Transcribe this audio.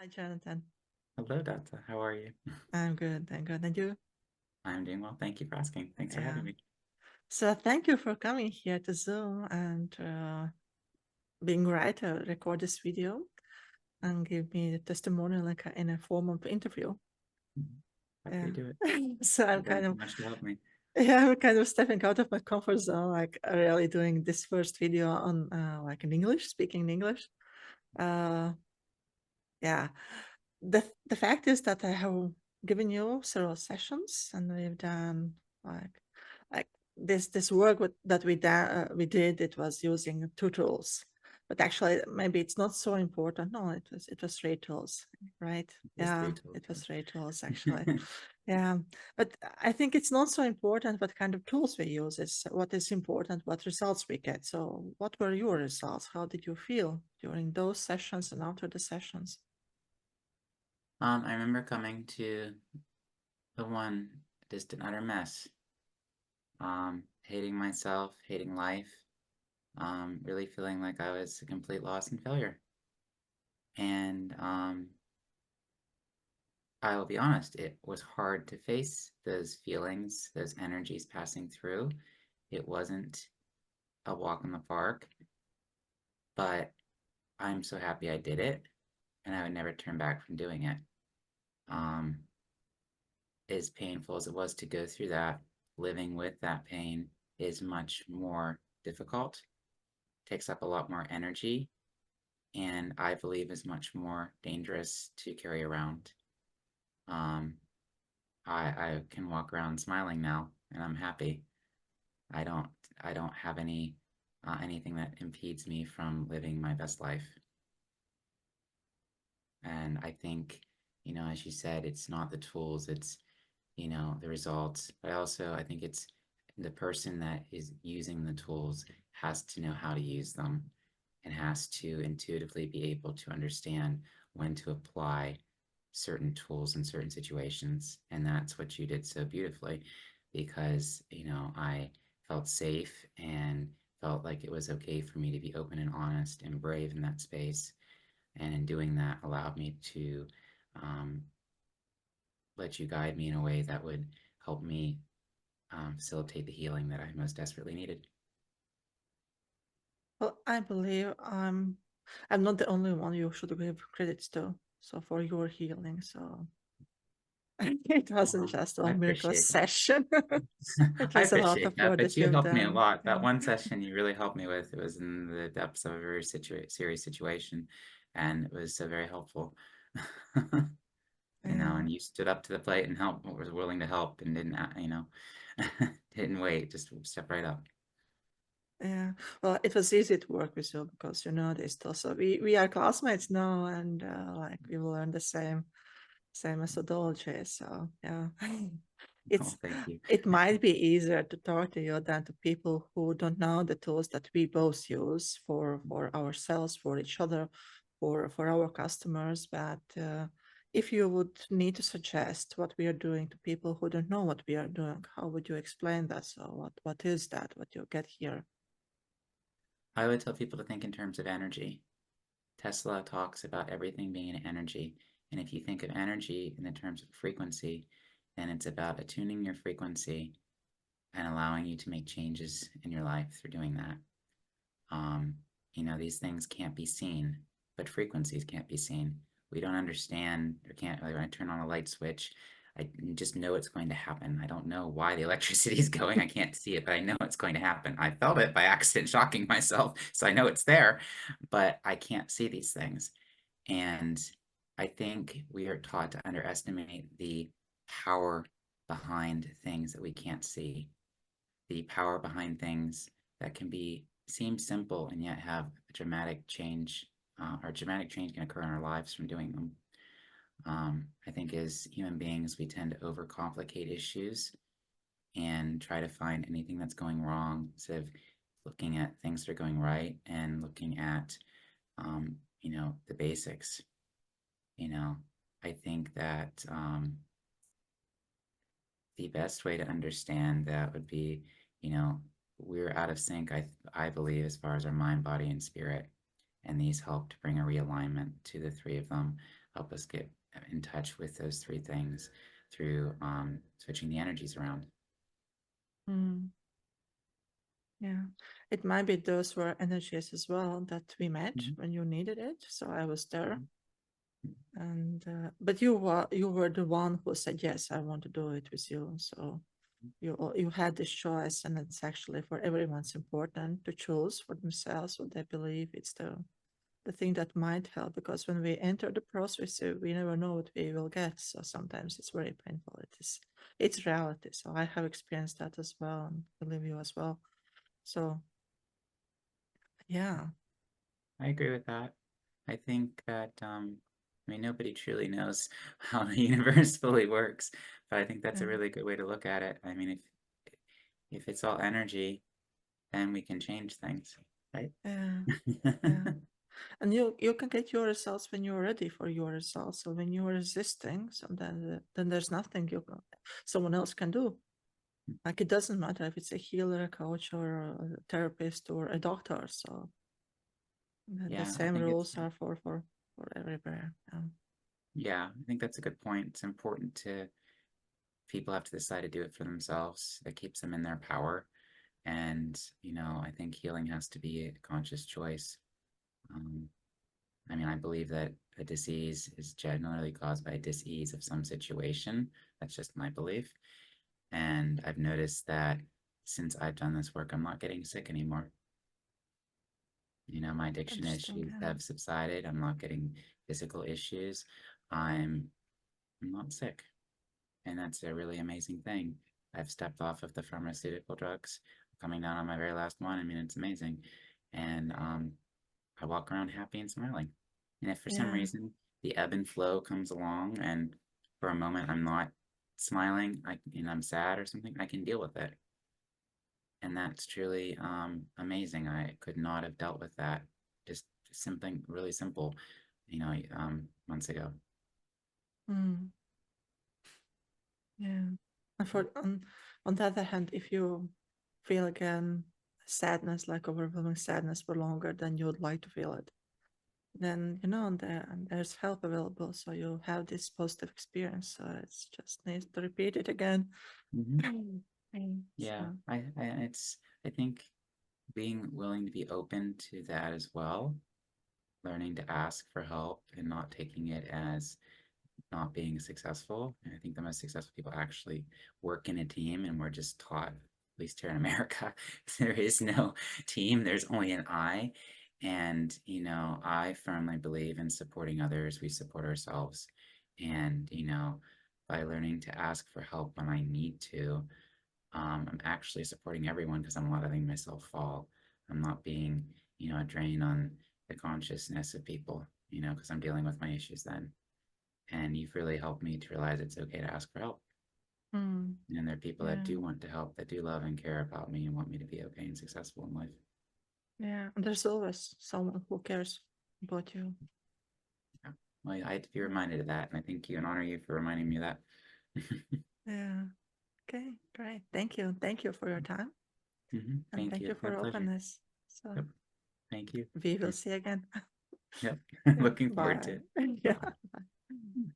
Hi, Jonathan. Hello, Data. How are you? I'm good. I'm good. And you? I'm doing well. Thank you for asking. Thanks for Yeah. having me. So thank you for coming here to Zoom and being right to record this video and give me the testimonial like in a form of interview. Happy Yeah. to do it. So I'm You've done kind so of much to help me. yeah, I'm kind of stepping out of my comfort zone, like really doing this first video on like in English, speaking in English. Uh, yeah. The fact is that I have given you several sessions and we've done like like this work that we did. It was using two tools, but actually maybe it's not so important. No, it was three tools, right? Just Yeah, three tools. it was three tools actually. Yeah, but I think it's not so important what kind of tools we use. It's what is important, what results we get. So what were your results? How did you feel during those sessions and after the sessions? I remember coming to the one just an utter mess. Hating myself, hating life, really feeling like I was a complete loss and failure. And I will be honest, it was hard to face those feelings, those energies passing through. It wasn't a walk in the park, but I'm so happy I did it, and I would never turn back from doing it. Um, as painful as it was to go through that, living with that pain is much more difficult, takes up a lot more energy, and I believe is much more dangerous to carry around. Um, I can walk around smiling now, and I'm happy. I don't I don't have anything that impedes me from living my best life. And I think, as you said, it's not the tools, it's, the results. But also, I think it's the person that is using the tools has to know how to use them and has to intuitively be able to understand when to apply certain tools in certain situations. And that's what you did so beautifully because, I felt safe and felt like it was okay for me to be open and honest and brave in that space, and in doing that allowed me to um, let you guide me in a way that would help me facilitate the healing that I most desperately needed. Well, I believe I'm not the only one you should give credits to. So for your healing, so it wasn't Well, just I one miracle appreciate session. It I was a lot appreciate of that, work but that you you've helped me a done. lot. That Yeah. one session you really helped me with. It was in the depths of a very serious situation, and it was very helpful. Yeah. And you stood up to the plate and helped, was willing to help, and didn't, didn't wait, just step right up. Yeah. Well, it was easy to work with you because you know this also. We are classmates now and like we will learn the same methodology. So yeah. Oh, It's thank you. it might be easier to talk to you than to people who don't know the tools that we both use for ourselves, for each other, for our customers. But if you would need to suggest what we are doing to people who don't know what we are doing, how would you explain that? So what is that? What you get here? I would tell people to think in terms of energy. Tesla talks about everything being an energy. And if you think of energy in the terms of frequency, then it's about attuning your frequency and allowing you to make changes in your life through doing that. Um, these things can't be seen, but frequencies can't be seen. We don't understand or can't, like when I turn on a light switch, I just know it's going to happen. I don't know why the electricity is going. I can't see it, but I know it's going to happen. I felt it by accident shocking myself, so I know it's there, but I can't see these things. And I think we are taught to underestimate the power behind things that we can't see, the power behind things that can be seem simple and yet have a dramatic change, or dramatic change can occur in our lives from doing them. I think as human beings, we tend to overcomplicate issues and try to find anything that's going wrong instead of looking at things that are going right and looking at, the basics. You know, I think that the best way to understand that would be, you know, we're out of sync, I believe, as far as our mind, body, and spirit. And these help to bring a realignment to the three of them. help us get in touch with those three things through switching the energies around. Mm, yeah. It might be those were energies as well that we met Mhm. when you needed it. So I was there. Mhm. And but you were the one who said yes, I want to do it with you. So you had this choice, and it's actually for everyone's important to choose for themselves what they believe it's the thing that might help, because when we enter the process we never know what we will get, so sometimes it's very painful. It's reality, so I have experienced that as well, and believe you as well. So yeah. I agree with that. I think that I mean nobody truly knows how the universe fully works, but I think that's a Yeah, really good way to look at it. I mean, if it's all energy, then we can change things, right? yeah, yeah. And you can get your results when you're ready for your results. So when you're resisting, so then there's nothing someone else can do. Like it doesn't matter if it's a healer, a coach, or a therapist, or a doctor. So the Yeah, I same think it's rules are for everywhere. yeah, I think that's a good point. It's important to people have to decide to do it for themselves. That keeps them in their power. And, I think healing has to be a conscious choice. Um, I mean, I believe that a disease is generally caused by a dis-ease of some situation. That's just my belief. And I've noticed that since I've done this work, I'm not getting sick anymore. My addiction Interesting. issues have subsided. I'm not getting physical issues. I'm, I'm not sick. And that's a really amazing thing. I've stepped off of the pharmaceutical drugs, coming down on my very last one. I mean, it's amazing. And I walk around happy and smiling. And if for some Yeah. reason the ebb and flow comes along and for a moment I'm not smiling, and I'm sad or something, I can deal with it. And that's truly amazing. I could not have dealt with that. Just something really simple, months ago. Mm, yeah. And on the other hand, if you feel again sadness, like overwhelming sadness for longer than you would like to feel it, then there's help available. So you have this positive experience. So it's just needs to repeat it again. Hmm. Yeah, So I think being willing to be open to that as well, learning to ask for help and not taking it as not being successful. And I think the most successful people actually work in a team, and we're just taught, at least here in America, there is no team, there's only an I. And, I firmly believe in supporting others, we support ourselves. And, by learning to ask for help when I need to, I'm actually supporting everyone because I'm not letting myself fall. I'm not being, a drain on the consciousness of people, because I'm dealing with my issues then. And you've really helped me to realize it's okay to ask for help. mm, And there are people that yeah, do want to help, that do love and care about me and want me to be okay and successful in life. yeah. And there's always someone who cares about you. Yeah. Well, I had to be reminded of that, and I thank you and honor you for reminding me of that. Yeah. Okay, great. Thank you. Thank you for your time, and Thank thank you. you It's my for your pleasure. openness. So Yep. Thank you. we will see again. Yep. Yeah. Looking forward to Bye. it. Yeah. Bye. Bye.